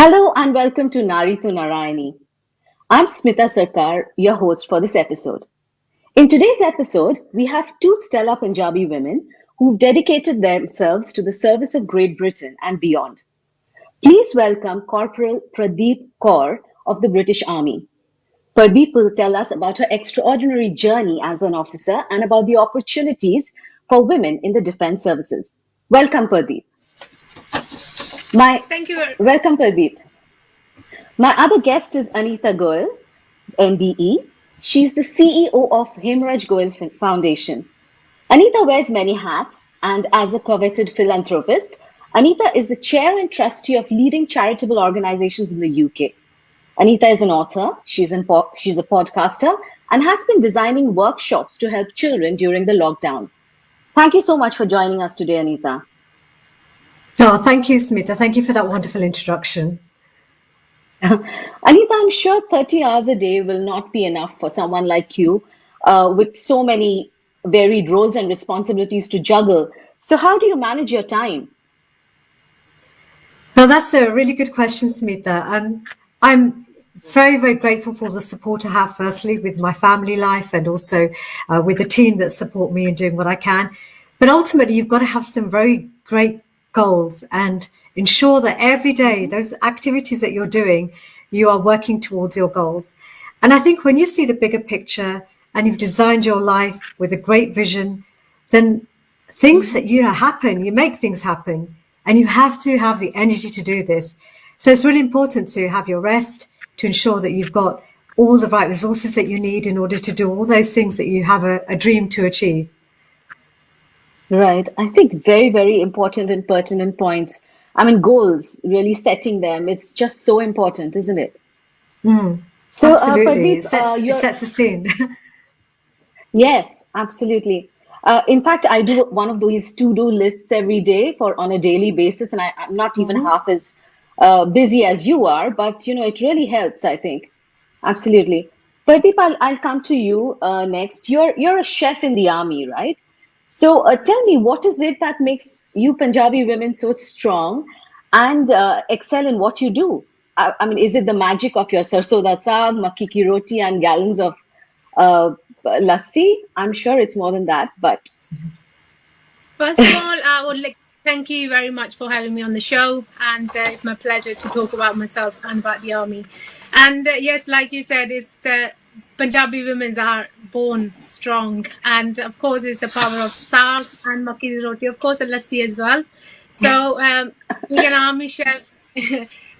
Hello and welcome to Naari to Narayani. I'm Smita Sarkar, your host for this episode. In today's episode, we have two stellar Punjabi women who've dedicated themselves to the service of Great Britain and beyond. Please welcome Corporal Pradeep Kaur of the British Army. Pradeep will tell us about her extraordinary journey as an officer and about the opportunities for women in the defense services. Welcome, Pradeep. My Thank you. welcome, Pradeep. My other guest is Anita Goyal MBE. She's the CEO of Himraj Goyal Foundation. Anita wears many hats, and as a coveted philanthropist, Anita is the chair and trustee of leading charitable organizations in the UK. Anita is an author, she's a podcaster, and has been designing workshops to help children during the lockdown. Thank you so much for joining us today, Anita. Oh, thank you, Smita. Thank you for that wonderful introduction. Anita, I'm sure 30 hours a day will not be enough for someone like you with so many varied roles and responsibilities to juggle. So, how do you manage your time? Now, that's a really good question, Smita. I'm very, very grateful for the support I have, firstly, with my family life and also with the team that support me in doing what I can. But ultimately, you've got to have some very great goals and ensure that every day, those activities that you're doing, you are working towards your goals. And I think when you see the bigger picture and you've designed your life with a great vision, then things that happen, you make things happen, and you have to have the energy to do this. So it's really important to have your rest, to ensure that you've got all the right resources that you need in order to do all those things that you have a dream to achieve. Right. I think very, very important and pertinent points. I mean, goals, really setting them, it's just so important, isn't it? So, Absolutely. Pradeep, It you're sets the scene. yes, absolutely. In fact, I do one of these to-do lists every day for on a daily basis, and I'm not even half as busy as you are, but it really helps, I think. Absolutely. Pradeep, I'll come to you next. You're a chef in the army, right? So tell me, what is it that makes you Punjabi women so strong and excel in what you do? I mean, is it the magic of your sarson da saag, makki ki roti, and gallons of uh, lassi? I'm sure it's more than that, but First of all, I would like to thank you very much for having me on the show, and it's my pleasure to talk about myself and about the army. And yes, like you said, it's Punjabi women are born strong, and of course, it's the power of saag and makki di roti, of course, and lassi as well. So, being an army chef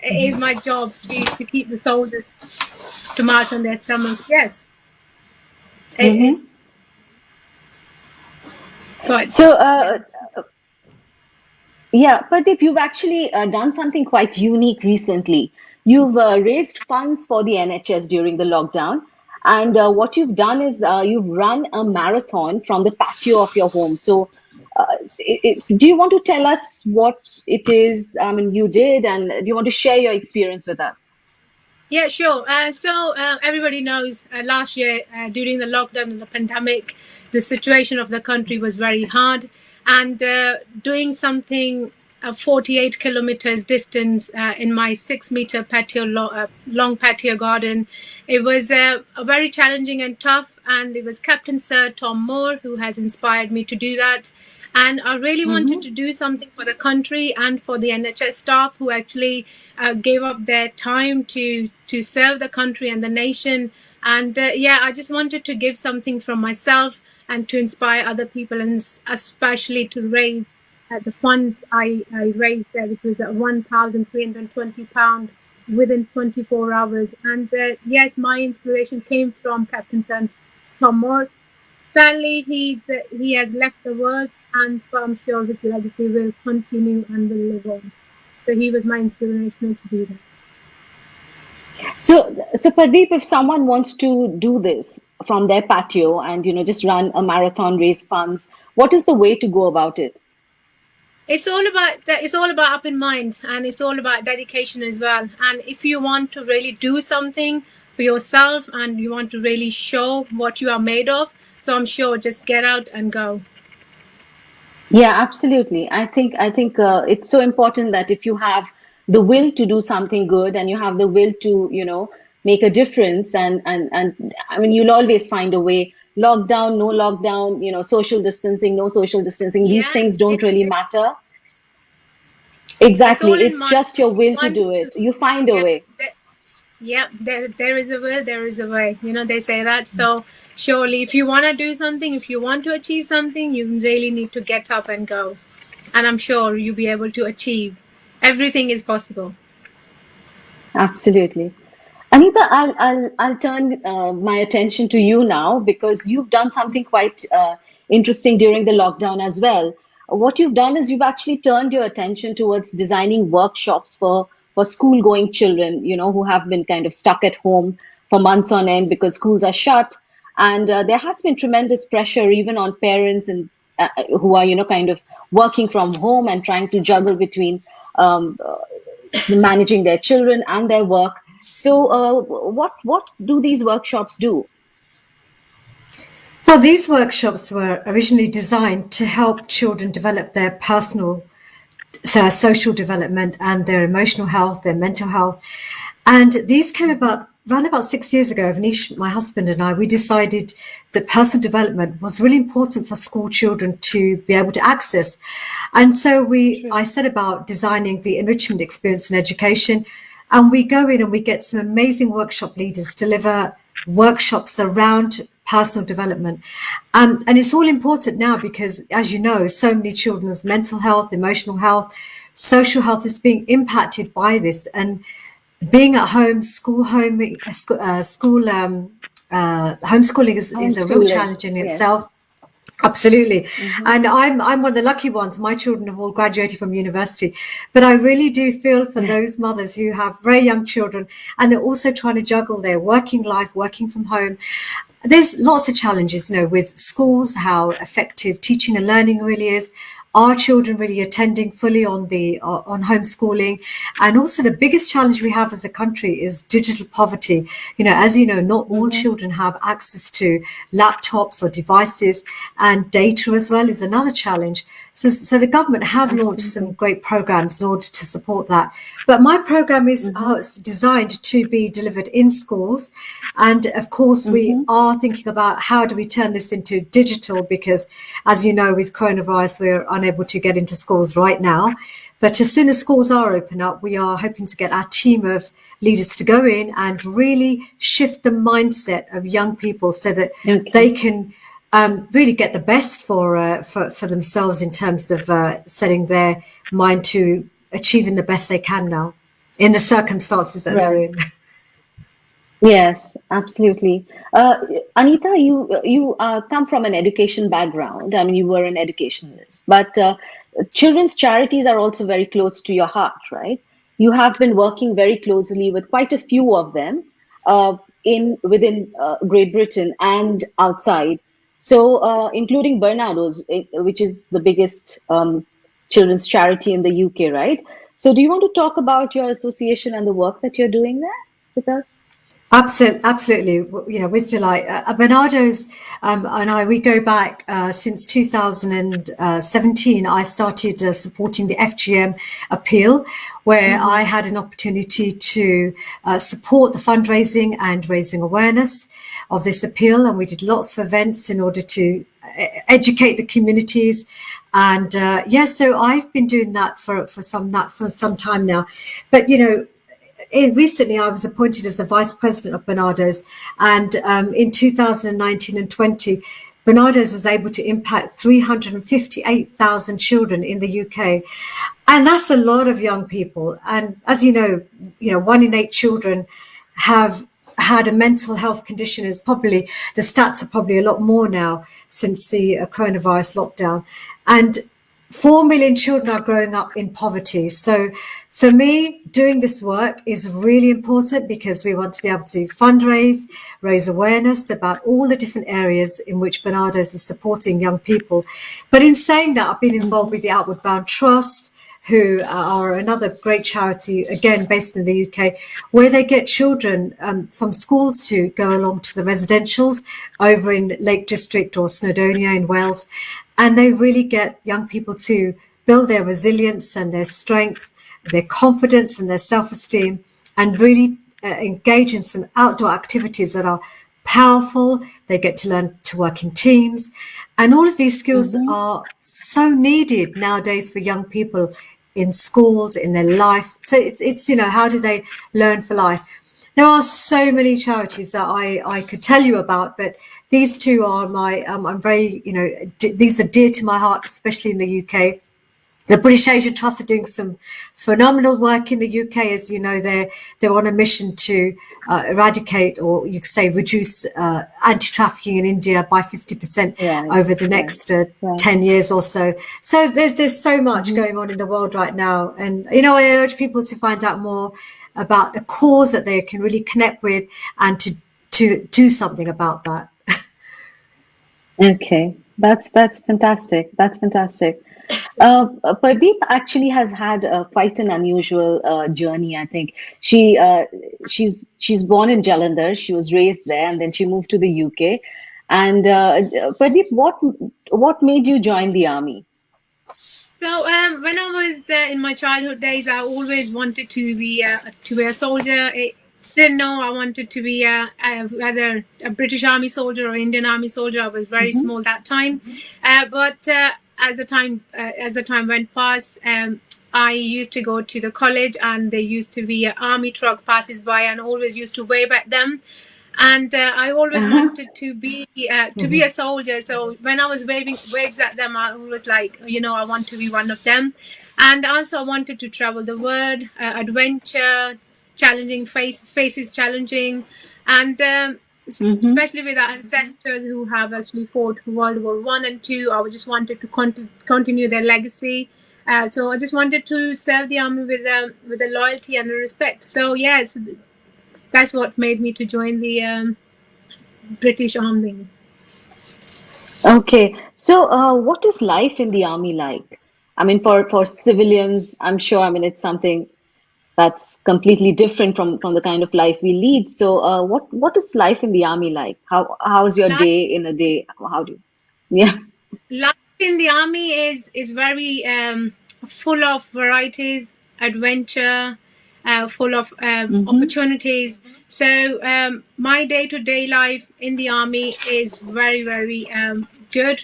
is my job to keep the soldiers to march on their stomachs. Yes, it's Mhm. good. So Yes. yeah, Pradeep, you've actually done something quite unique recently. You've raised funds for the NHS during the lockdown. And what you've done is you've run a marathon from the patio of your home. So, do you want to tell us what it is? I mean, you did, and do you want to share your experience with us? Yeah, sure. Everybody knows last year during the lockdown and the pandemic, the situation of the country was very hard. And doing something 48 kilometers distance in my 6 meter long patio garden, it was very challenging and tough. And it was Captain Sir Tom Moore who has inspired me to do that. And I really wanted to Hmm. do something for the country and for the NHS staff who actually gave up their time to serve the country and the nation. And yeah, I just wanted to give something from myself and to inspire other people, and especially to raise the funds I raised there, which was at £1,320 within 24 hours. And yes, my inspiration came from Captain Tom Moore. Sadly, he has left the world, and I'm sure his legacy will continue and will live on. So he was my inspiration to do that. So, Pradeep, if someone wants to do this from their patio and just run a marathon, raise funds, what is the way to go about it? It's all about up in mind, and it's all about dedication as well. And if you want to really do something for yourself and you want to really show what you are made of, so I'm sure just get out and go. Yeah, absolutely. I think it's so important that if you have the will to do something good, and you have the will to, make a difference. And I mean, you'll always find a way. Lockdown, no lockdown, social distancing, no social distancing. These Yeah, things don't it's really it's matter. it's all Exactly. in It's mind. just your will to One, do it. You find a yeah, way. yeah. There is a will, there is a way. They say that. So surely, if you want to do something, if you want to achieve something, you really need to get up and go. And I'm sure you'll be able to achieve. Everything is possible. Absolutely. Anita, I'll turn my attention to you now because you've done something quite interesting during the lockdown as well. What you've done is you've actually turned your attention towards designing workshops for school-going children, who have been kind of stuck at home for months on end because schools are shut, and there has been tremendous pressure even on parents and who are, kind of working from home and trying to juggle between um, managing their children and their work. So, what do these workshops do? Well, these workshops were originally designed to help children develop their personal social development and their emotional health, their mental health. And these came about around about 6 years ago. Vanish, my husband, and I, we decided that personal development was really important for school children to be able to access. And so I set about designing the enrichment experience in education. And we go in and we get some amazing workshop leaders deliver workshops around personal development. And it's all important now because, as you know, so many children's mental health, emotional health, social health is being impacted by this. And being at home, homeschooling is a real Homeschooling, challenge in yes. itself. Absolutely. Hmm. And I'm one of the lucky ones. My children have all graduated from university. But I really do feel for those mothers who have very young children and they're also trying to juggle their working life, working from home. There's lots of challenges, with schools, how effective teaching and learning really is. Are children really attending fully on homeschooling? And also the biggest challenge we have as a country is digital poverty. As you know, not all Hmm. children have access to laptops or devices, and data as well is another challenge. So the government have launched some Absolutely. great programs in order to support that. But my program is Hmm. it's designed to be delivered in schools. And of course, we Hmm. are thinking about how do we turn this into digital because, as you know, with coronavirus, we're unable to get into schools right now. But as soon as schools are open up, we are hoping to get our team of leaders to go in and really shift the mindset of young people so that Okay. they can really get the best for themselves in terms of setting their mind to achieving the best they can now in the circumstances that they're Right. in. Yes, absolutely. Anita, you come from an education background. I mean, you were an educationalist, but children's charities are also very close to your heart, right? You have been working very closely with quite a few of them in within Great Britain and outside. So, including Barnardo's, which is the biggest children's charity in the UK, right? So, do you want to talk about your association and the work that you're doing there with us? Absolutely. With delight. Bernardo's and I, we go back since 2017. I started supporting the FGM appeal, where I Hmm. had an opportunity to support the fundraising and raising awareness of this appeal. And we did lots of events in order to educate the communities. And so I've been doing that for some time now. But recently I was appointed as the vice president of Bernardo's, and in 2019 and 20, Bernardo's was able to impact 358,000 children in the UK, and that's a lot of young people. And as one in eight children have had a mental health condition. Is probably the stats are probably a lot more now since the coronavirus lockdown, and 4 million children are growing up in poverty. So for me, doing this work is really important because we want to be able to fundraise, raise awareness about all the different areas in which Bernardo's is supporting young people. But in saying that, I've been involved with the Outward Bound Trust, who are another great charity, again, based in the UK, where they get children from schools to go along to the residentials over in Lake District or Snowdonia in Wales. And they really get young people to build their resilience and their strength their confidence and their self-esteem, and really engage in some outdoor activities that are powerful. They get to learn to work in teams. And all of these skills Mm-hmm. are so needed nowadays for young people in schools, in their lives. So it's how do they learn for life? There are so many charities that I could tell you about, but these two are my, I'm very, these are dear to my heart, especially in the UK. The British Asian Trust are doing some phenomenal work in the UK. As you know, they're on a mission to eradicate, or you could say reduce, anti-trafficking in India by 50% Right, over the right, next right. 10 years or so. So there's so much Mm-hmm. going on in the world right now, and I urge people to find out more about a cause that they can really connect with, and to do something about that. Okay, that's fantastic. That's fantastic. Pradeep actually has had quite an unusual journey. I think she's born in Jalandhar. She was raised there, and then she moved to the UK. And Pradeep, what made you join the army? So when I was in my childhood days, I always wanted to be a soldier. I didn't know I wanted to be whether a British Army soldier or Indian Army soldier. I was very Mm-hmm. small that time, but as the time went past, I used to go to the college, and there used to be an army truck passes by, and always used to wave at them. And I always Uh-huh. wanted to be a soldier. So when I was waving waves at them, I was like, I want to be one of them. And also, I wanted to travel the world, adventure, challenging faces challenging, and Mm-hmm. especially with our ancestors who have actually fought World War I and II. I just wanted to continue their legacy. So I just wanted to serve the army with a loyalty and a respect. So yeah, that's what made me to join the British Army. Okay, so what is life in the army like? I mean, for civilians, I'm sure. I mean, it's something that's completely different from the kind of life we lead. So, what is life in the army like? How's your Life, day in a day? How do you? Yeah. life in the army is very full of varieties, adventure, full of Mm-hmm. opportunities. So my day-to-day life in the army is very good.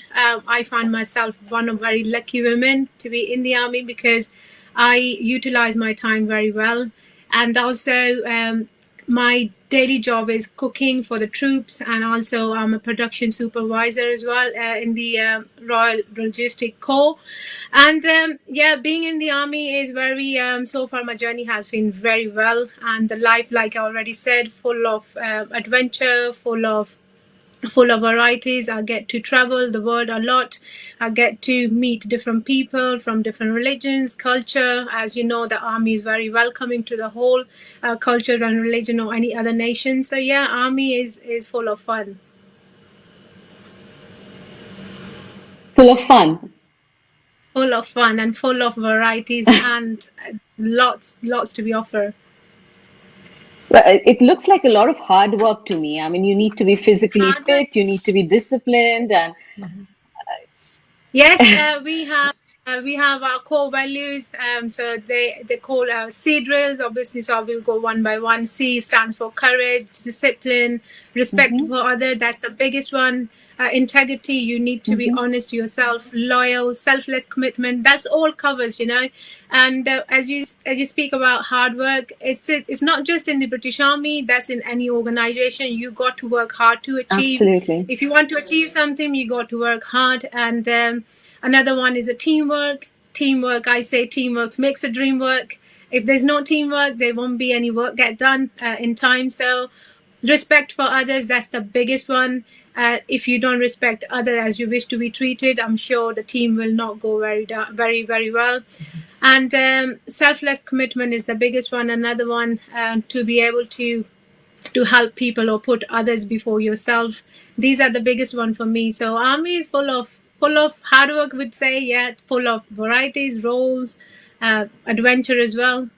I find myself one of very lucky women to be in the army because I utilize my time very well, and also my daily job is cooking for the troops, and also I'm a production supervisor as well in the Royal Logistic Corps. And yeah, being in the army is very so far my journey has been very well, and the life, like I already said, full of adventure, full of varieties. I get to travel the world a lot. I get to meet different people from different religions, culture. As you know, the army is very welcoming to the whole culture and religion or any other nation. So yeah, army is full of fun, Full of fun. and full of varieties, and lots to be offered. Well, it looks like a lot of hard work to me. I mean, you need to be physically Hard work. fit, you need to be disciplined, and Yes, we have our core values. So they call C drills. Obviously, so I will go one by one. C stands for courage, discipline, respect Mhm, for other. That's the biggest one. Integrity. You need to be mhm. honest to yourself. Loyal, selfless commitment. That's all covers. And as you speak about hard work, it's not just in the British Army. That's in any organization. You got to work hard to achieve. Absolutely. If you want to achieve something, you got to work hard. And another one is a teamwork. Teamwork, I say, teamwork makes a dream work. If there's no teamwork, there won't be any work get done in time. So respect for others, that's the biggest one. If you don't respect others as you wish to be treated, I'm sure the team will not go very well. And selfless commitment is the biggest one. Another one, to be able to help people or put others before yourself. These are the biggest one for me. So army is full of hard work, would say, yeah, full of varieties, roles, adventure as well.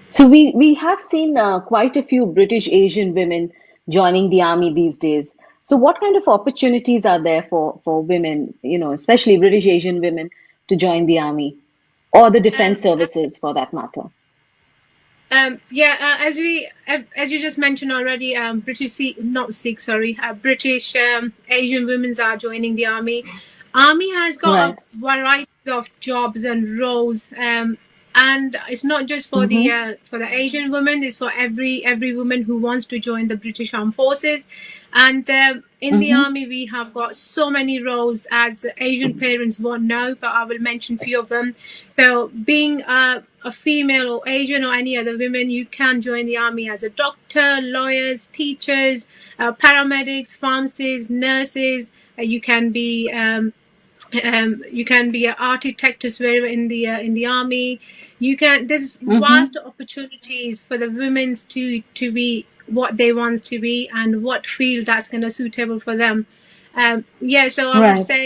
So we have seen quite a few British Asian women joining the army these days. So what kind of opportunities are there for women, especially British Asian women, to join the army? or the defense services for that matter? As you just mentioned already, British Asian women are joining the army. Army has got Right. a variety of jobs and roles, and it's not just Mm-hmm. for the Asian women. It's for every woman who wants to join the British Armed Forces. And in the Mm-hmm. army, we have got so many roles, as Asian parents won't know, but I will mention a few of them. So, being a female or Asian or any other women, you can join the army as a doctor, lawyers, teachers, paramedics, pharmacists, nurses. You can be an architect as well in the army. There's Mm-hmm. vast opportunities for the women to be what they want to be and what field that's going to suitable for them. So I would Right. say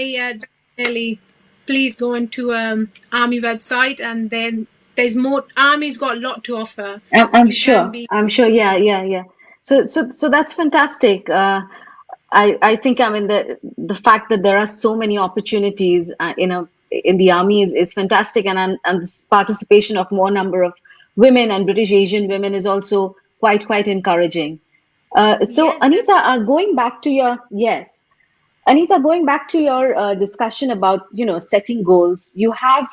definitely please go into army website, and then there's more. Army's got a lot to offer. I'm You can sure. be. I'm sure. Yeah, yeah, yeah. So that's fantastic. I think, I mean, the fact that there are so many opportunities, in the army is fantastic, and this participation of more number of women and British Asian women is also quite encouraging. So Yes, Anita, definitely. going back to your yes, Anita, going back to your discussion about, setting goals, you have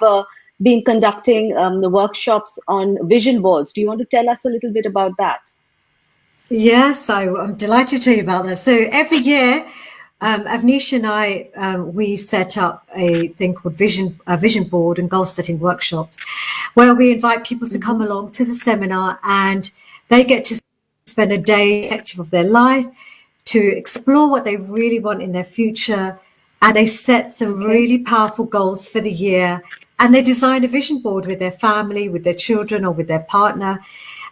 been conducting the workshops on vision boards. Do you want to tell us a little bit about that? Yes, I'm delighted to tell you about that. So every year, Avnish and I, we set up a thing called a vision board and goal setting workshops, where we invite people to come Mm-hmm. along to the seminar, and they get to spend a day active of their life to explore what they really want in their future, and they set some Okay. really powerful goals for the year, and they design a vision board with their family, with their children, or with their partner,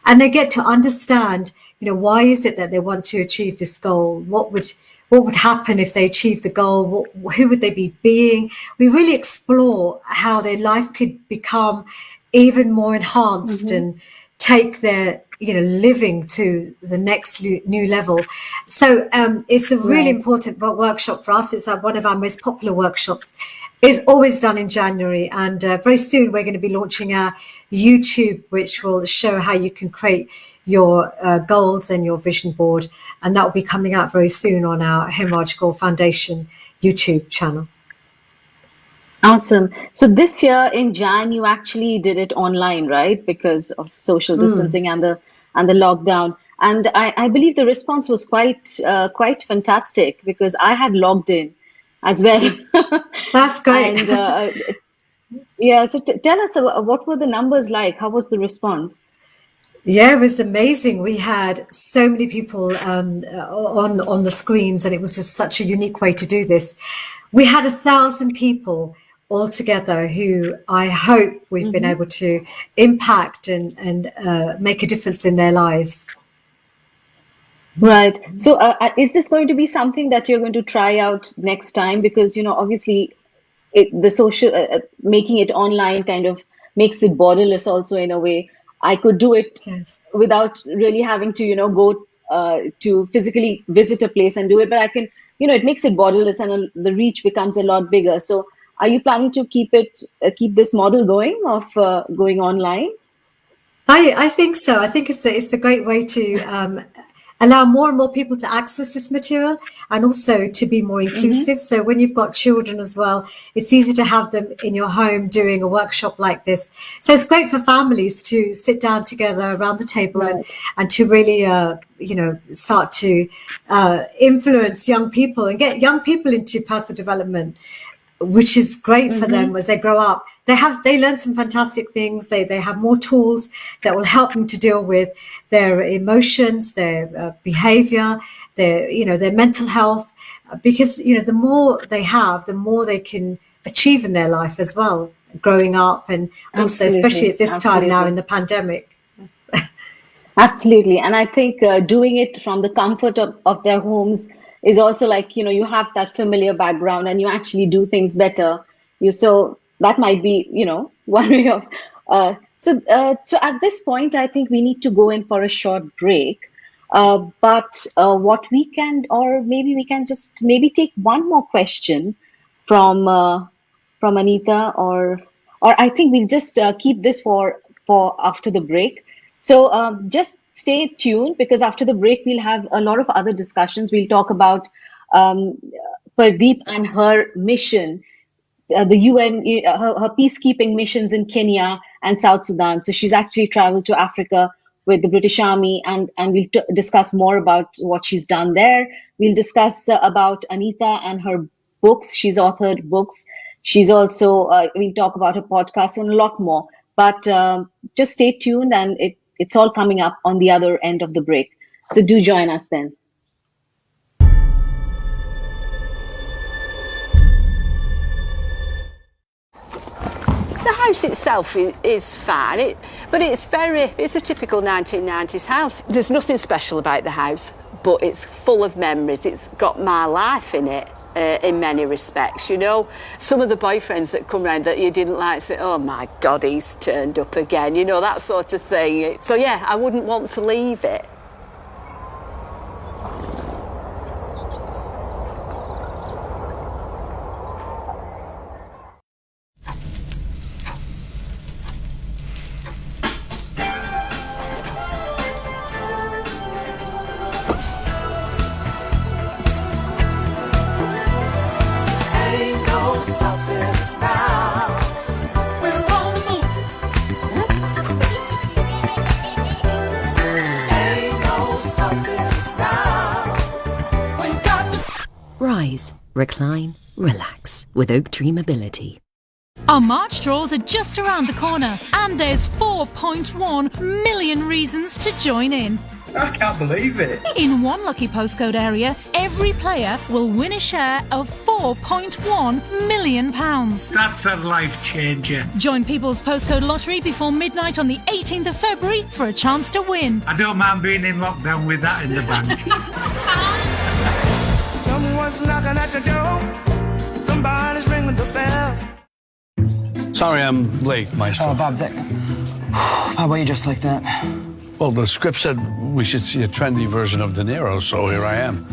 and they get to understand, why is it that they want to achieve this goal? What would happen if they achieved the goal? Who would they be being? We really explore how their life could become even more enhanced Mm-hmm. and take their living to the next new level. So it's a really Right. important workshop for us. It's one of our most popular workshops. It's always done in January, and very soon we're going to be launching our YouTube, which will show how you can create your goals and your vision board, and that will be coming out very soon on our Hemraj Kaur Foundation YouTube channel. Awesome. So this year in Jan, you actually did it online, right? Because of social distancing and the lockdown. And I believe the response was quite fantastic because I had logged in as well. That's great. And yeah, so tell us what were the numbers like? How was the response? Yeah, it was amazing. We had so many people on the screens, and it was just such a unique way to do this. We had 1,000 people all together who I hope we've been Mm-hmm. able to impact and make a difference in their lives. Right. So, is this going to be something that you're going to try out next time? Because, obviously, the social making it online kind of makes it borderless also in a way. I could do it Yes. without really having to, go to physically visit a place and do it, but I can, it makes it borderless and the reach becomes a lot bigger. So, are you planning to keep this model going of going online? I think so. I think it's a great way to allow more and more people to access this material, and also to be more Mm-hmm. inclusive. So when you've got children as well, it's easy to have them in your home doing a workshop like this. So it's great for families to sit down together around the table and Right. and to really start to influence young people and get young people into personal development, which is great for them Mm-hmm. as they grow up. They learn some fantastic things. They have more tools that will help them to deal with their emotions, their behavior, their mental health, because the more they have, the more they can achieve in their life as well, growing up, and also especially Absolutely. at this time now in Absolutely. the pandemic. Absolutely. And I think doing it from the comfort of their homes is also like, you have that familiar background and you actually do things better. So that might be, one way of, so at this point, I think we need to go in for a short break. But what we can, or maybe we can just maybe take one more question from, from Anita or I think we'll just keep this for after the break. So just stay tuned, because after the break we'll have a lot of other discussions. We'll talk about um, Pardeep and her mission, the UN, her peacekeeping missions in Kenya and South Sudan. So she's actually traveled to Africa with the British Army, and we'll discuss more about what she's done there. We'll discuss about Anita and her books. She's authored books. She's also, we'll talk about her podcast and a lot more. But just stay tuned, and it's all coming up on the other end of the break. So do join us then. The house itself is fine, but it's a typical 1990s house. There's nothing special about the house, but it's full of memories. It's got my life in it. In many respects, you know, some of the boyfriends that come round that you didn't like say, oh my God, he's turned up again, you know, that sort of thing. So yeah, I wouldn't want to leave it. Rise, recline, relax with Oak Tree Mobility. Our March draws are just around the corner, and there's 4.1 million reasons to join in. I can't believe it. In one lucky postcode area, every player will win a share of £4.1 million. That's a life changer. Join People's Postcode Lottery before midnight on the 18th of February for a chance to win. I don't mind being in lockdown with that in the bank. Someone's knocking at the door. Somebody's ringing the bell. Sorry I'm late, Maestro. Oh, Bob, how about you just like that? Well, the script said we should see a trendy version of De Niro, so here I am.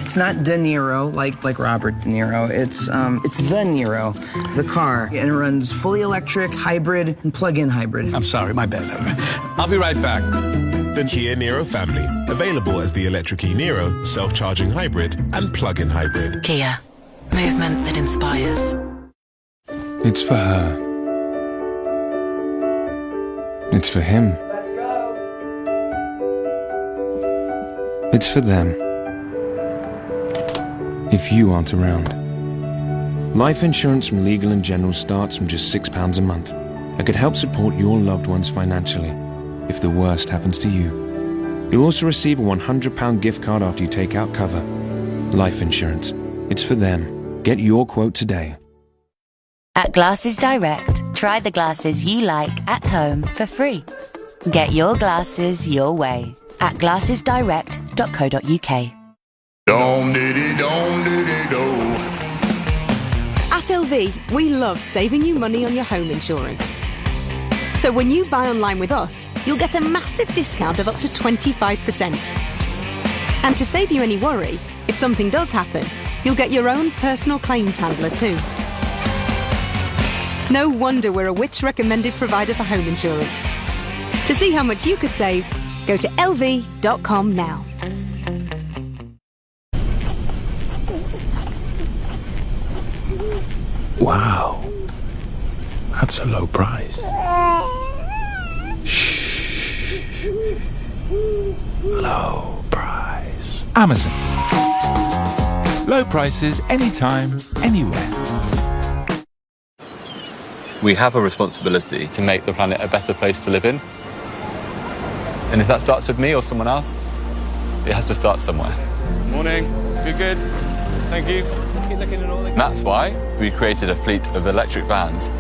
It's not De Niro, like Robert De Niro. It's the Niro, the car. And it runs fully electric, hybrid, and plug-in hybrid. I'm sorry, my bad. I'll be right back. The Kia Niro family, available as the electric e-Niro, self-charging hybrid, and plug-in hybrid. Kia, movement that inspires. It's for her. It's for him. Let's go. It's for them. If you aren't around. Life insurance from Legal & General starts from just £6 a month and could help support your loved ones financially if the worst happens to you. You'll also receive a £100 gift card after you take out cover. Life insurance. It's for them. Get your quote today. At Glasses Direct, try the glasses you like at home for free. Get your glasses your way at glassesdirect.co.uk. At LV, we love saving you money on your home insurance. So when you buy online with us, you'll get a massive discount of up to 25%. And to save you any worry, if something does happen, you'll get your own personal claims handler too. No wonder we're a Which recommended provider for home insurance. To see how much you could save, go to lv.com now. Wow. That's a low price. Shh. Low price. Amazon. Low prices anytime, anywhere. We have a responsibility to make the planet a better place to live in. And if that starts with me or someone else, it has to start somewhere. Morning. Good. Thank you. That's why we created a fleet of electric vans.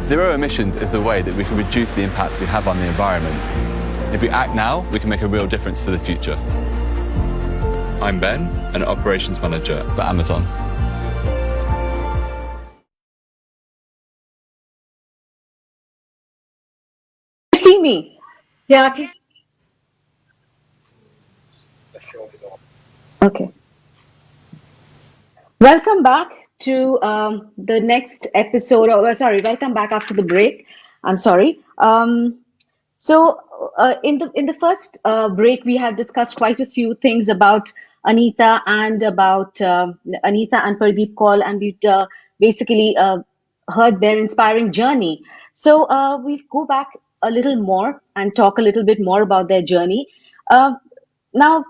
Zero emissions is the way that we can reduce the impact we have on the environment. If we act now, we can make a real difference for the future. I'm Ben, an operations manager for Amazon. See me? Yeah, I can. Okay. Welcome back to the next episode. Sorry, welcome back after the break. I'm sorry. In the first break, we had discussed quite a few things about Anita and Pardeep Kaul, and we basically heard their inspiring journey. So we go back a little more and talk a little bit more about their journey. Uh, Now,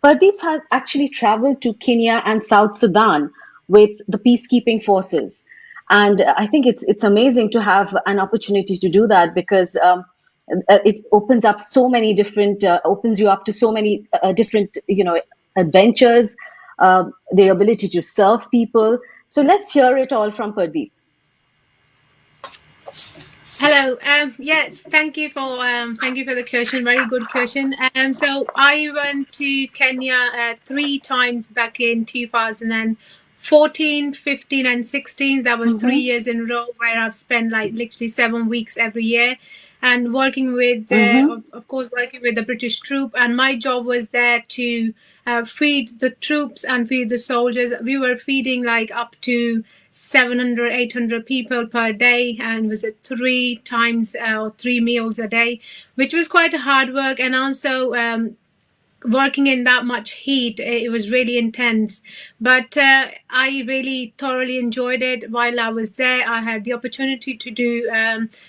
Pardeep has actually traveled to Kenya and South Sudan with the peacekeeping forces, and I think it's amazing to have an opportunity to do that because it opens up so many different opens you up to so many different adventures, the ability to serve people. So let's hear it all from Pardeep. Hello. Yes, thank you for the question. Very good question. So I went to Kenya 3 times back in 2014, 15, and 16. That was 3 years in a row where I've spent like literally 7 weeks every year, and working with, of course, working with the British troop. And my job was there to feed the troops and feed the soldiers. We were feeding like up to 700, 800 people per day, and was it 3 times or 3 meals a day, which was quite a hard work. And also working in that much heat, it was really intense, but I really thoroughly enjoyed it. While I was there, I had the opportunity to do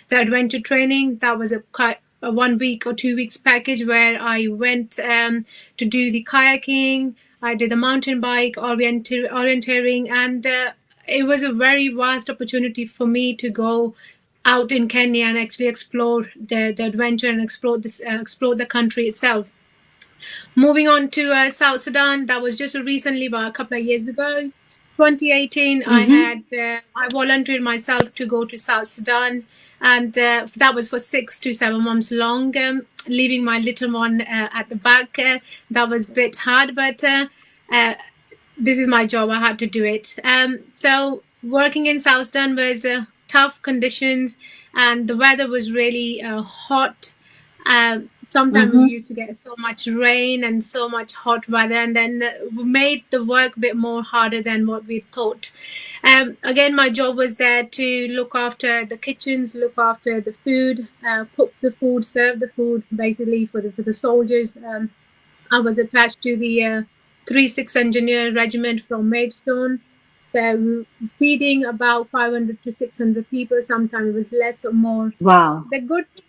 the adventure training. That was a 1 week or 2 weeks package where I went to do the kayaking. I did the mountain bike orienteering, and it was a very vast opportunity for me to go out in Kenya and actually explore the adventure and explore the country itself. Moving on to South Sudan, that was just recently, about a couple of years ago, 2018. I volunteered myself to go to South Sudan, and that was for 6 to 7 months long, leaving my little one at the back. That was a bit hard, but this is my job. I had to do it. So working in South Sudan was tough conditions, and the weather was really hot. Sometimes we used to get so much rain and so much hot weather, and then made the work a bit more harder than what we thought. Again, my job was there to look after the kitchens, look after the food, cook the food, serve the food, basically for the soldiers. I was attached to the 3-6 Engineer Regiment from Maidstone. So feeding about 500 to 600 people, sometimes it was less or more. Wow. The good thing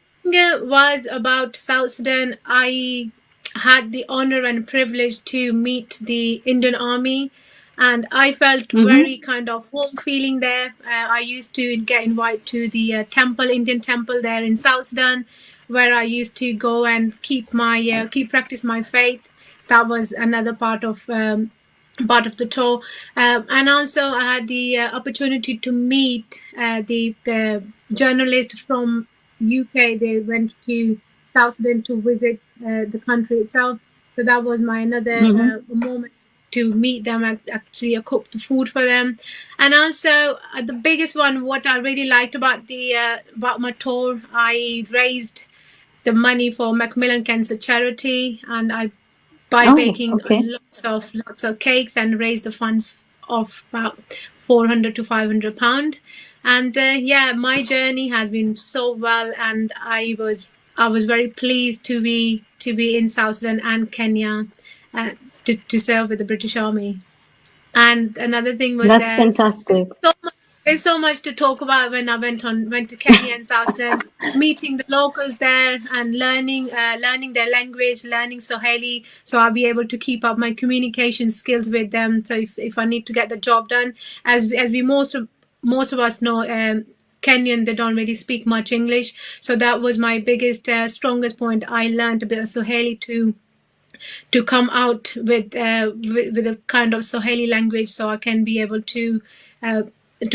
was about South Sudan, I had the honor and privilege to meet the Indian Army, and I felt very kind of home feeling there. I used to get invited to the Indian temple there in South Sudan, where I used to go and keep practice my faith. That was another part of the tour, and also I had the opportunity to meet the journalist from UK. They went to South Sudan to visit the country itself. So that was my another moment to meet them. I actually cooked the food for them, and also the biggest one, what I really liked about my tour, I raised the money for Macmillan Cancer Charity, and by baking lots of cakes, and raised the funds of about 400 to 500 pound. And my journey has been so well, and I was very pleased to be in South Sudan and Kenya to serve with the British Army. And another thing was that's fantastic. There's so much to talk about when I went to Kenya and South Sudan, meeting the locals there and learning their language, learning Swahili, so I'll be able to keep up my communication skills with them. So if I need to get the job done, as we most of us know, Kenyan, they don't really speak much English. So that was my biggest, strongest point. I learned a bit of Swahili to come out with a kind of Swahili language, so I can be able to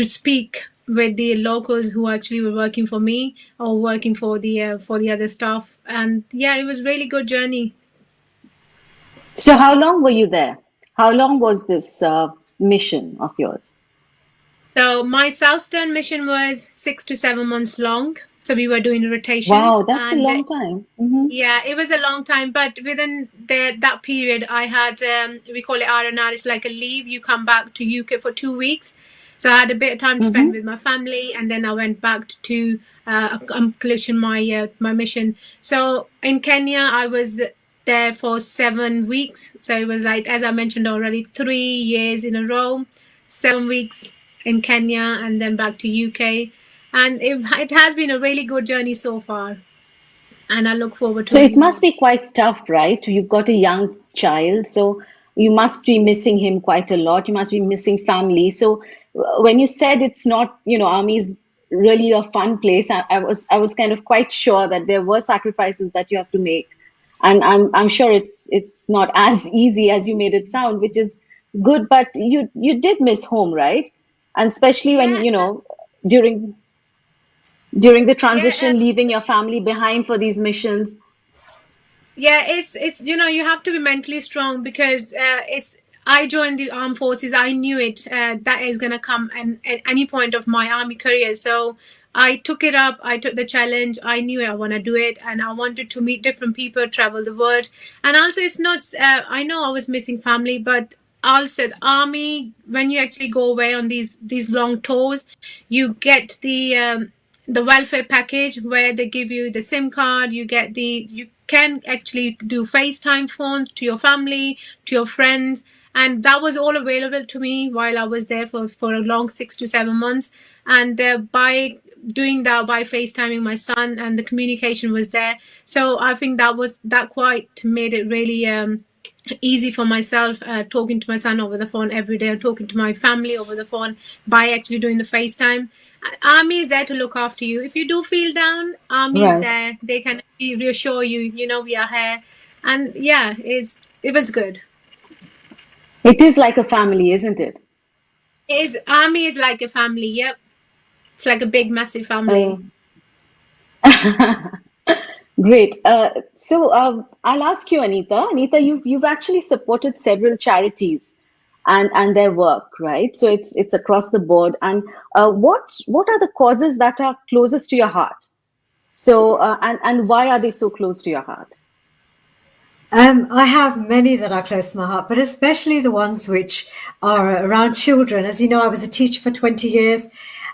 speak with the locals who actually were working for me or working for the other staff. And it was really good journey. So how long were you there? How long was this mission of yours? So my South Sudan mission was 6 to 7 months long. So we were doing rotations. Wow, that's a long time. Yeah, it was a long time. But within that period, I had, we call it R&R, it's like a leave. You come back to UK for 2 weeks. So I had a bit of time to spend with my family, and then I went back to accomplish my mission. So in Kenya, I was there for 7 weeks. So it was like, as I mentioned already, 3 years in a row, 7 weeks in Kenya, and then back to UK. And it has been a really good journey so far, and I look forward to So it many must more. be quite tough, right? You've got a young child, so you must be missing him quite a lot. You must be missing family. So when you said it's not, army is really a fun place, I was kind of quite sure that there were sacrifices that you have to make, and I'm sure it's not as easy as you made it sound, which is good. But you did miss home, right? And especially when during during the Yeah, transition, leaving your family behind for these missions. yeah, it's you have to be mentally strong, because it's I joined the armed forces. I knew it that is going to come at any point of my army career. So I took it up. I took the challenge. I knew I want to do it, and I wanted to meet different people, travel the world. And also, it's not I know I was missing family, but also the army, when you actually go away on these long tours, you get the welfare package, where they give you the SIM card. You can actually do FaceTime phones to your family, to your friends, and that was all available to me while I was there for a long 6 to 7 months. And by doing that, by FaceTiming my son, and the communication was there. So I think that quite made it really easy for myself, talking to my son over the phone every day, or talking to my family over the phone by actually doing the FaceTime. Army is there to look after you. If you do feel down, army is Right. there. They can reassure you, we are here. And yeah, it was good. It is like a family, isn't it? Army is like a family. Yep, it's like a big, massive family. Oh, great. So I'll ask you, Anita. Anita, you've actually supported several charities and their work, right? So it's across the board. And what are the causes that are closest to your heart? So and why are they so close to your heart? I have many that are close to my heart, but especially the ones which are around children. As you know, I was a teacher for 20 years,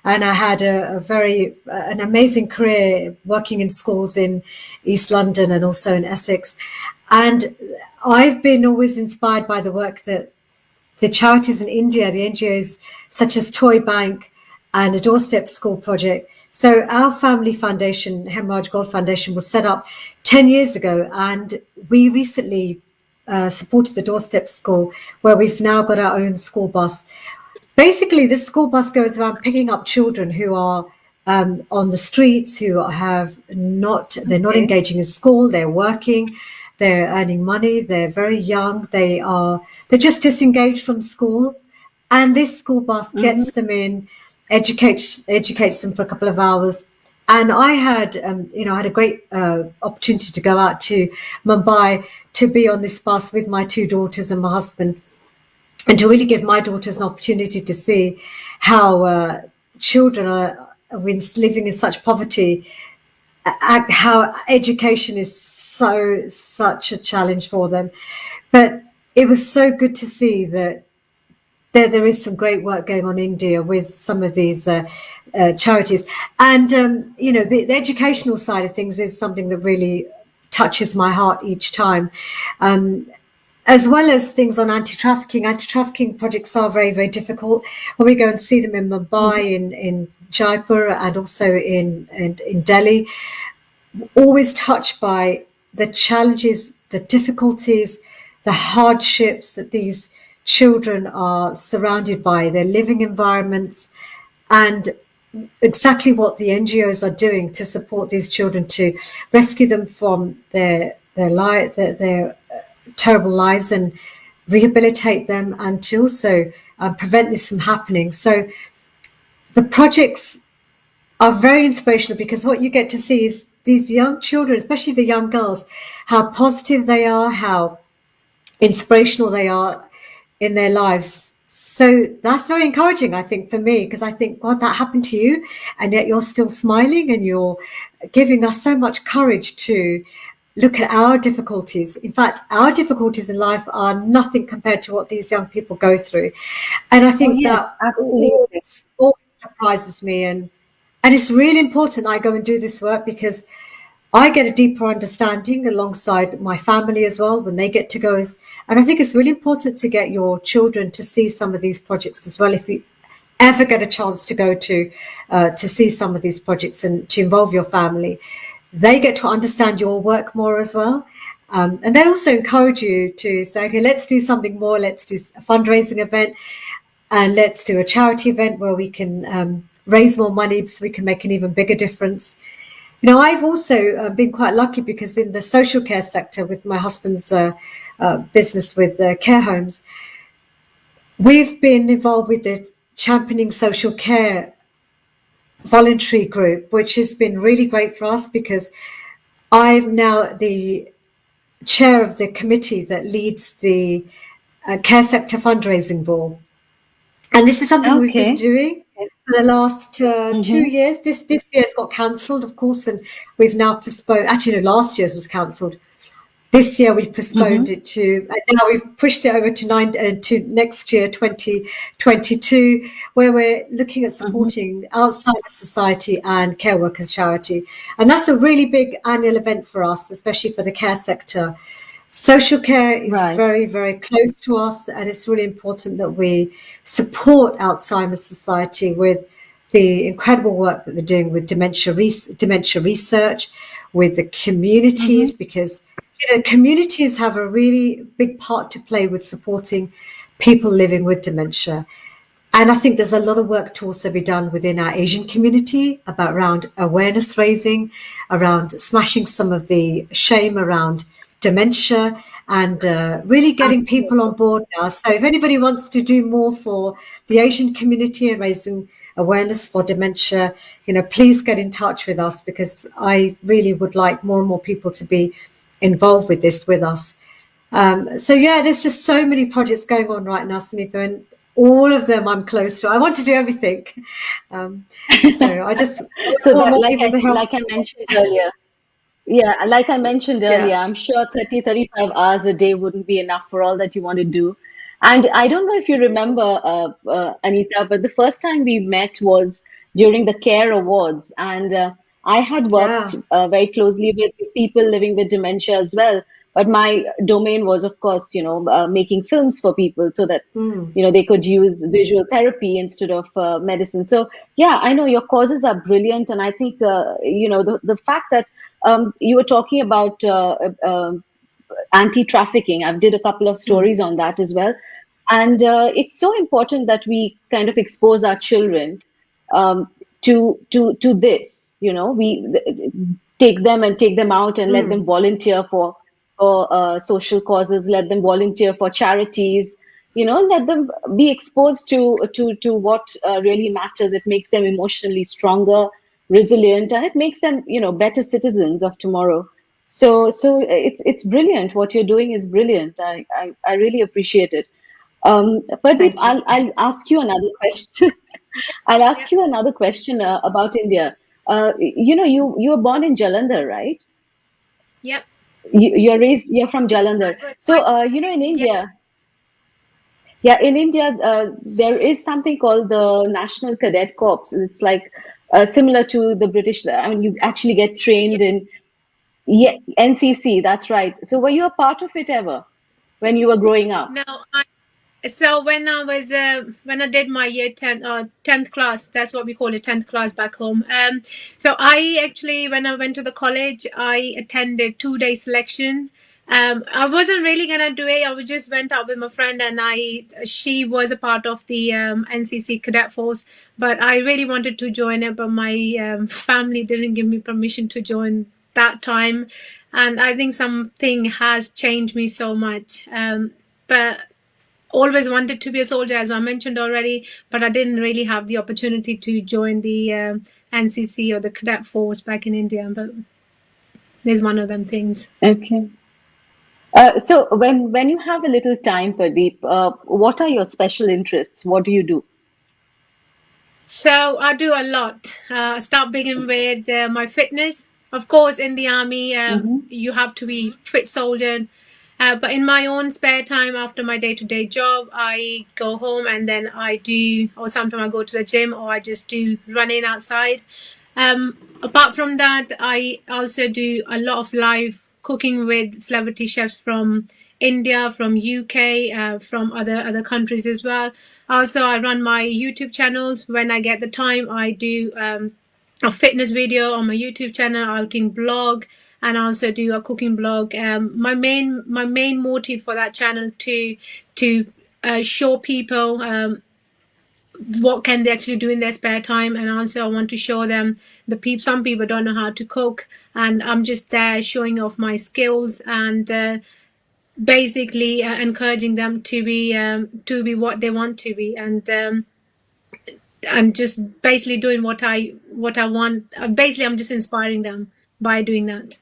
and I had an amazing career working in schools in East London and also in Essex. And I've been always inspired by the work that the charities in India, the NGOs such as Toy Bank and the Doorstep School Project. So our family foundation, Hemorrhage Gold Foundation, was set up 10 years ago, and we recently supported the Doorstep School, where we've now got our own school bus. Basically, this school bus goes around picking up children who are on the streets, who they're not engaging in school, they're working, they're earning money, they're very young, they're just disengaged from school, and this school bus gets them in, educates them for a couple of hours. And I had I had a great opportunity to go out to Mumbai to be on this bus with my two daughters and my husband, and to really give my daughters an opportunity to see how children are living in such poverty, how education is such a challenge for them. But it was so good to see that there is some great work going on in India with some of these charities. And, the educational side of things is something that really touches my heart each time. As well as things on anti-trafficking. Anti-trafficking projects are very, very difficult. When we go and see them in Mumbai, in Jaipur, and also in Delhi, always touched by the challenges, the difficulties, the hardships that these children are surrounded by, their living environments, and exactly what the NGOs are doing to support these children, to rescue them from their terrible lives and rehabilitate them, and to also prevent this from happening. So the projects are very inspirational, because what you get to see is these young children, especially the young girls, how positive they are, how inspirational they are in their lives. So that's very encouraging, I think, for me, because I think, God, that happened to you, and yet you're still smiling, and you're giving us so much courage to look at our difficulties. In fact, our difficulties in life are nothing compared to what these young people go through. And I think yes, that absolutely. always surprises me. And it's really important I go and do this work because I get a deeper understanding alongside my family as well when they get to go. And I think it's really important to get your children to see some of these projects as well. If you ever get a chance to go to see some of these projects and to involve your family, they get to understand your work more as well. And they also encourage you to say, okay, let's do something more. Let's do a fundraising event and let's do a charity event where we can raise more money so we can make an even bigger difference. You know, I've also been quite lucky because in the social care sector with my husband's business with care homes, we've been involved with the Championing Social Care voluntary group, which has been really great for us because I'm now the chair of the committee that leads the care sector fundraising ball. And this is something we've been doing for the last 2 years. This year's got cancelled, of course, and we've now postponed. Actually, no, last year's was cancelled. This year we postponed it to, and now we've pushed it over to next year, 2022, where we're looking at supporting Alzheimer's Society and Care Workers Charity. And that's a really big annual event for us, especially for the care sector. Social care is very, very close to us, and it's really important that we support Alzheimer's Society with the incredible work that they're doing with dementia research, with the communities, because communities have a really big part to play with supporting people living with dementia. And I think there's a lot of work to also be done within our Asian community around awareness raising, around smashing some of the shame around dementia and really getting people on board now. So if anybody wants to do more for the Asian community and raising awareness for dementia, please get in touch with us because I really would like more and more people to be involved with this with us. So yeah, there's just so many projects going on right now, Sunitha, and all of them I'm close to. I want to do everything. So I just like I mentioned earlier. Yeah, like I mentioned earlier, I'm sure 30, 35 hours a day wouldn't be enough for all that you want to do. And I don't know if you remember, Anita, but the first time we met was during the Care Awards. And I had worked very closely with people living with dementia as well. But my domain was, of course, making films for people so that, they could use visual therapy instead of medicine. So, yeah, I know your causes are brilliant. And I think, the fact that you were talking about anti-trafficking. I did a couple of stories on that as well. And it's so important that we kind of expose our children to this. We take them out and let them volunteer for social causes, let them volunteer for charities, let them be exposed to what really matters. It makes them emotionally stronger, resilient, and it makes them, better citizens of tomorrow. So it's brilliant. What you're doing is brilliant. I really appreciate it. Pradeep, I'll ask you another question. I'll ask you another question about India. You were born in Jalandhar, right? Yep. You're from Jalandhar. So, in India, in India, there is something called the National Cadet Corps. It's like similar to the British. I mean, you actually get trained in NCC. That's right. So, were you a part of it ever when you were growing up? No, so when I did my year 10th class, that's what we call it, 10th class back home. So I actually, when I went to the college, I attended 2-day selection. I wasn't really gonna do it. I just went out with my friend, and she was a part of the NCC cadet force. But I really wanted to join it, but my family didn't give me permission to join that time. And I think something has changed me so much. But always wanted to be a soldier, as I mentioned already, but I didn't really have the opportunity to join the NCC or the cadet force back in India. But there's one of them things. Okay. So when you have a little time, Pradeep, what are your special interests? What do you do? So I do a lot. Start beginning with my fitness. of course, in the army, Mm-hmm. you have to be fit soldier. But in my own spare time after my day-to-day job, I go home and then I do, or sometimes I go to the gym or I just do running outside. Apart from that, I also do a lot of live cooking with celebrity chefs from India, from UK, from other countries as well. Also, I run my YouTube channels. When I get the time, I do a fitness video on my YouTube channel, outing blog, and I also do a cooking blog. My main motive for that channel to show people what can they actually do in their spare time, and also I want to show them some people don't know how to cook, and I'm just there showing off my skills and basically encouraging them to be what they want to be, and just basically doing what I want. Basically, I'm just inspiring them by doing that.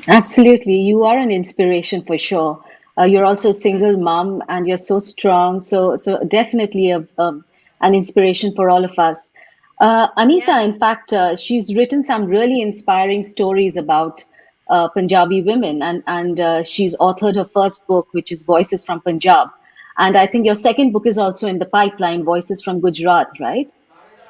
Absolutely. You are an inspiration for sure. You're also a single mom and you're so strong. So definitely an inspiration for all of us. Anita, in fact, she's written some really inspiring stories about Punjabi women, and she's authored her first book, which is Voices from Punjab. And I think your second book is also in the pipeline, Voices from Gujarat, right?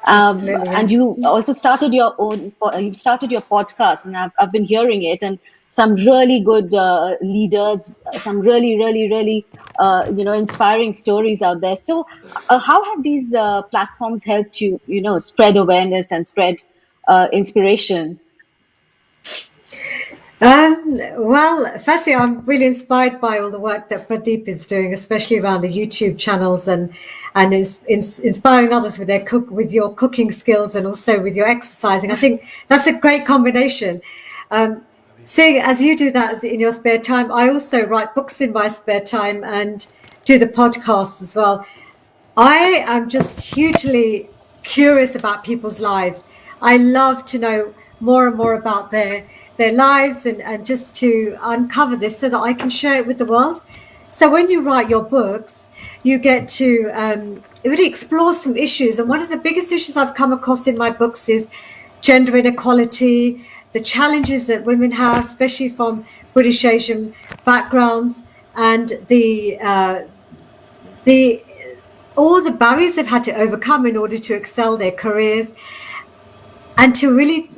Absolutely, And yes. you also started your own, you started your podcast, and I've been hearing it, and some really good leaders, some really, inspiring stories out there. So, how have these platforms helped you, spread awareness and spread inspiration? Well, firstly, I'm really inspired by all the work that Pradeep is doing, especially around the YouTube channels and is inspiring others with with your cooking skills and also with your exercising. I think that's a great combination. Seeing as you do that in your spare time, I also write books in my spare time and do the podcasts as well. I am just hugely curious about people's lives. I love to know more and more about their lives and just to uncover this so that I can share it with the world. So when you write your books, you get to really explore some issues. And one of the biggest issues I've come across in my books is gender inequality, the challenges that women have, especially from British Asian backgrounds, and the all the barriers they've had to overcome in order to excel their careers, and to really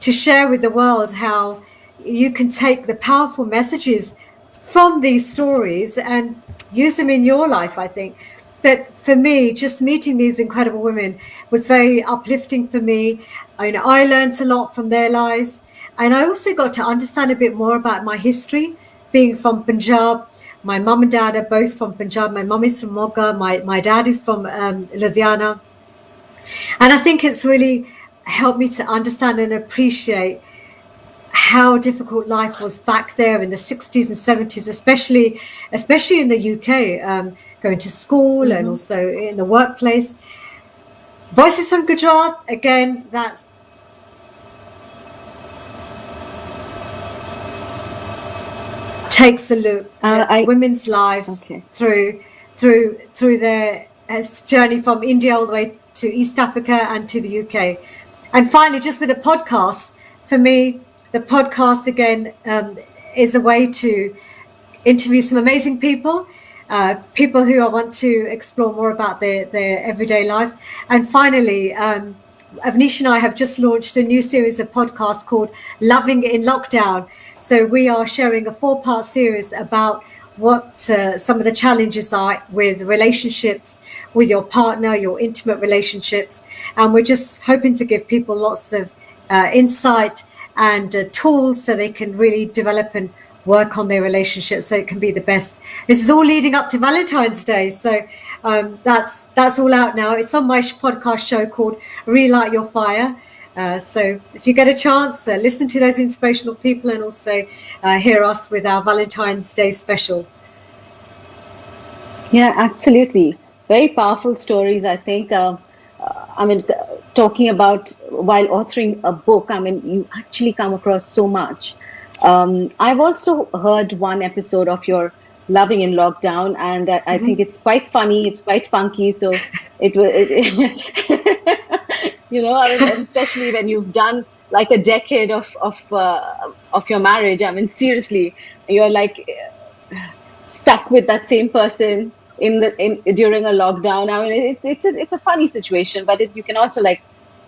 to share with the world how you can take the powerful messages from these stories and use them in your life, I think. But for me, just meeting these incredible women was very uplifting for me. I learned a lot from their lives, and I also got to understand a bit more about my history, being from Punjab. My mum and dad are both from Punjab. My mum is from Moga. My dad is from Ludhiana. And I think it's really helped me to understand and appreciate how difficult life was back there in the 60s and 70s, especially in the UK, going to school and also in the workplace. Voices from Gujarat, again, that's takes a look at women's lives through their journey from India all the way to East Africa and to the UK. And finally, just with the podcast, for me, the podcast again is a way to interview some amazing people, people who I want to explore more about their everyday lives. And finally, Avnish and I have just launched a new series of podcasts called Loving in Lockdown. So we are sharing a 4-part series about what some of the challenges are with relationships, with your partner, your intimate relationships. And we're just hoping to give people lots of insight and tools so they can really develop and work on their relationships so it can be the best. This is all leading up to Valentine's Day. So that's all out now. It's on my podcast show called Relight Your Fire. So if you get a chance, listen to those inspirational people and also hear us with our Valentine's Day special. Yeah, absolutely. Very powerful stories, I think. Talking about while authoring a book, you actually come across so much. I've also heard one episode of your Loving in Lockdown, and I think it's quite funny. It's quite funky. So especially when you've done like a decade of your marriage. I mean, seriously, you're like stuck with that same person during a lockdown. I mean, it's a funny situation, but you can also like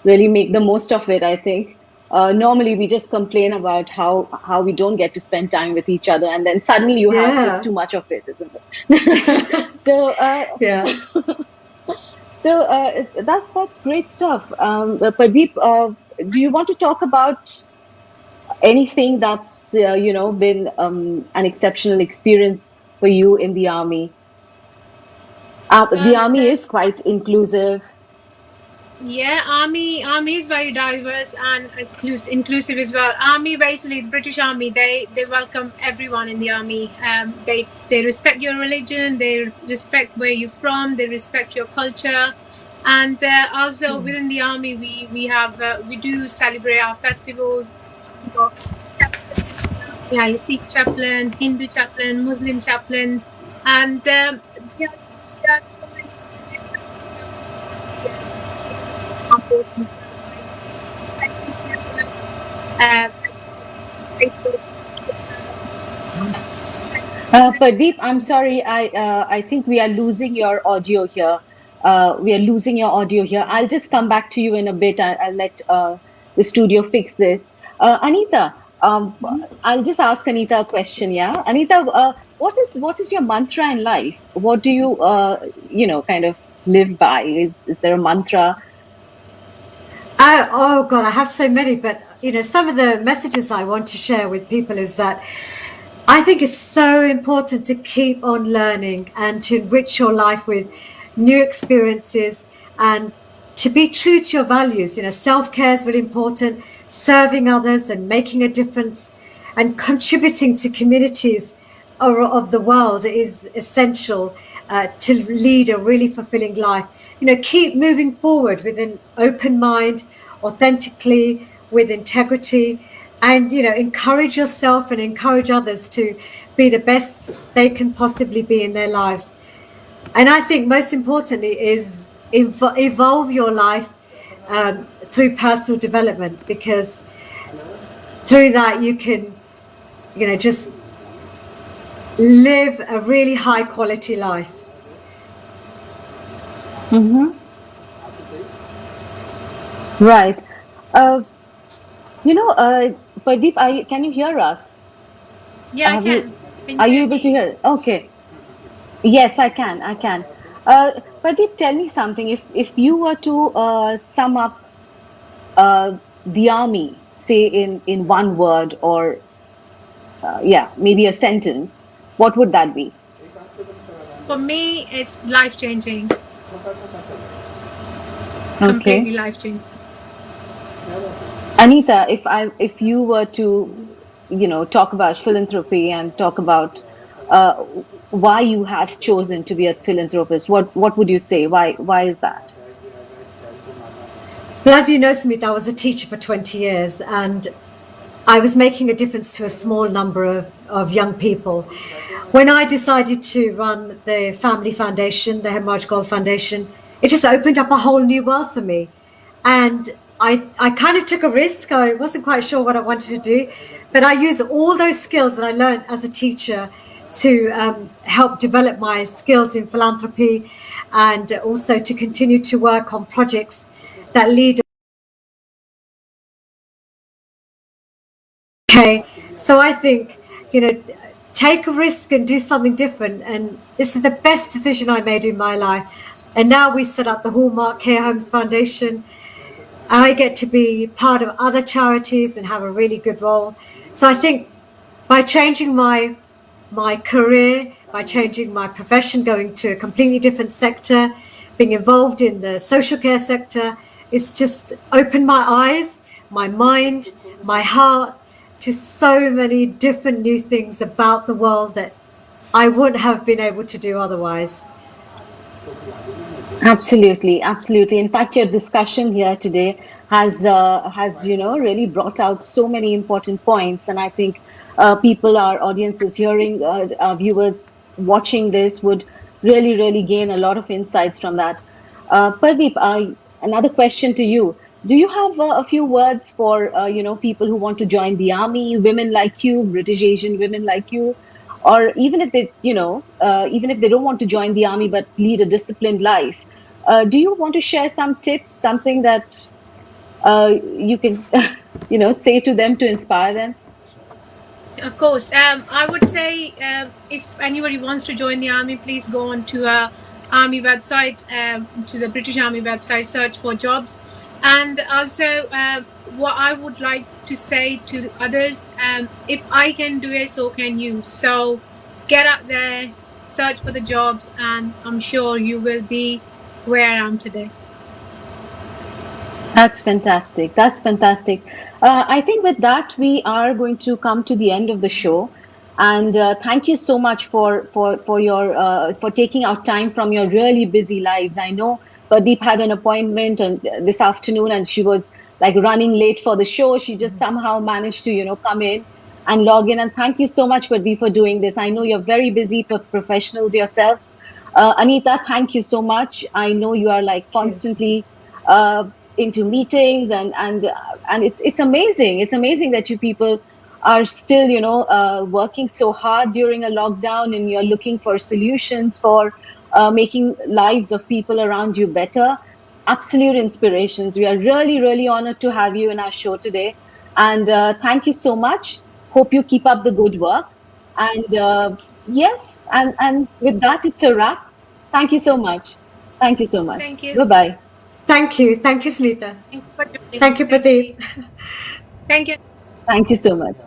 really make the most of it, I think. Normally we just complain about how we don't get to spend time with each other, and then suddenly you have just too much of it, isn't it? So so that's great stuff. Pradeep, do you want to talk about anything that's been an exceptional experience for you in the army? The army is quite inclusive. Yeah, army is very diverse and inclusive as well. Army, basically, the British Army, they welcome everyone in the army. They respect your religion, they respect where you're from, they respect your culture, and also within the army we do celebrate our festivals. We got chaplains, Sikh chaplain, Hindu chaplain, Muslim chaplains, and there are so many Pradeep, I'm sorry. I think we are losing your audio here. I'll just come back to you in a bit. I'll let the studio fix this. Anita, I'll just ask Anita a question. Yeah, Anita, what is your mantra in life? What do you kind of live by? Is there a mantra? Oh God, I have so many, but some of the messages I want to share with people is that I think it's so important to keep on learning and to enrich your life with new experiences and to be true to your values. Self-care is really important, serving others and making a difference and contributing to communities of the world is essential to lead a really fulfilling life. Keep moving forward with an open mind, authentically, with integrity, and encourage yourself and encourage others to be the best they can possibly be in their lives. And I think most importantly is evolve your life through personal development, because through that you can just live a really high quality life. Right. Pradeep, can you hear us? Yeah, I can. Are you able to hear? Okay. Yes, I can. Pradeep, tell me something. If you were to sum up the army, say in one word or maybe a sentence, what would that be? For me, it's life-changing. Okay. Completely life-changing. Anita, if you were to talk about philanthropy and talk about why you have chosen to be a philanthropist, what would you say? Why is that? Well, as you know, Smith, I was a teacher for 20 years and I was making a difference to a small number of young people. When I decided to run the family foundation, the Hemorrhage Gold Foundation, it just opened up a whole new world for me. And I kind of took a risk. I wasn't quite sure what I wanted to do, but I used all those skills that I learned as a teacher to help develop my skills in philanthropy and also to continue to work on projects that lead. Okay, so I think, take a risk and do something different. And this is the best decision I made in my life. And now we set up the Hallmark Care Homes Foundation. I get to be part of other charities and have a really good role. So I think by changing my career, by changing my profession, going to a completely different sector, being involved in the social care sector, it's just opened my eyes, my mind, my heart to so many different new things about the world that I wouldn't have been able to do otherwise. Absolutely. In fact, your discussion here today has really brought out so many important points, and I think people, our audiences hearing, our viewers watching this would really gain a lot of insights from that. Pradeep, another question to you. do you have a few words for people who want to join the army, women like you, British Asian women like you, or even if they even if they don't want to join the army but lead a disciplined life? Do you want to share some tips, something that you can say to them to inspire them? Of course. I would say if anybody wants to join the army, please go on to our army website, which is a British Army website, search for jobs. And also, what I would like to say to others, if I can do it, so can you. So get out there, search for the jobs, and I'm sure you will be where I am today. That's fantastic. That's fantastic. I think with that, we are going to come to the end of the show. And thank you so much for your for taking out time from your really busy lives. I know Pradeep had an appointment and this afternoon, and she was like running late for the show. She just somehow managed to come in and log in. And thank you so much, Pradeep, for doing this. I know you're very busy professionals yourselves. Anita, thank you so much. I know you are like constantly into meetings, and it's amazing. It's amazing that you people are still working so hard during a lockdown, and you're looking for solutions for making lives of people around you better. Absolute inspirations. We are really, really honored to have you in our show today, and thank you so much. Hope you keep up the good work. And yes, and with that, it's a wrap. Thank you so much. Thank you so much. Thank you. Bye-bye. Thank you. Thank you, Sunita. Thank you, Pradeep. Thank you. Thank you so much.